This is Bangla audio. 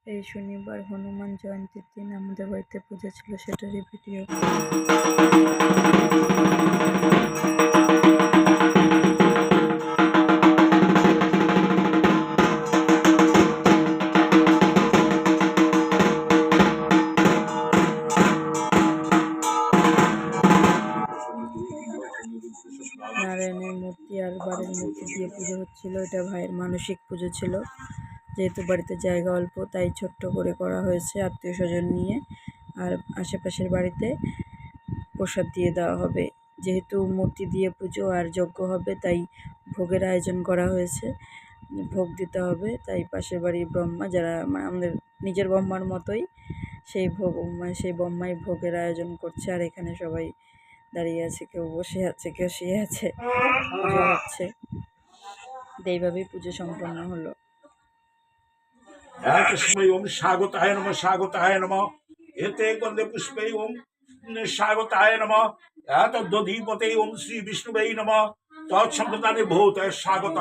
এই শনিবার হনুমান জয়ন্তীর দিন আমাদের বাড়িতে পুজো ছিল, সেটারই ভিডিও। নারায়ণের মূর্তি আর বাড়ির মূর্তি দিয়ে পুজো হচ্ছিল। এটা ভাইয়ের মানসিক পুজো ছিল। যেহেতু বাড়িতে জায়গা অল্প, তাই ছোট্ট করে করা হয়েছে আত্মীয় স্বজন নিয়ে। আর আশেপাশের বাড়িতে প্রসাদ দিয়ে দেওয়া হবে। যেহেতু মূর্তি দিয়ে পুজো আর যজ্ঞ হবে, তাই ভোগের আয়োজন করা হয়েছে। ভোগ দিতে হবে, তাই পাশের বাড়ির ব্রহ্মা, যারা আমাদের নিজের ব্রহ্মার মতোই, সেই ব্রহ্মাই ভোগের আয়োজন করছে। আর এখানে সবাই দাঁড়িয়ে আছে, কেউ বসে আছে, কেউ শুয়ে আছে, পুজো হচ্ছে। এইভাবেই পুজো সম্পন্ন হলো। ওম স্বাগতায় নমঃ, স্বাগতায় নমঃ। এতে গন্ধে পুষ্পে ওম স্বাগতায় নমঃ। এত দধিপতে ওম শ্রী বিষ্ণুবে নমঃ। তৎসম্প্রদানে ভূত স্বাগত।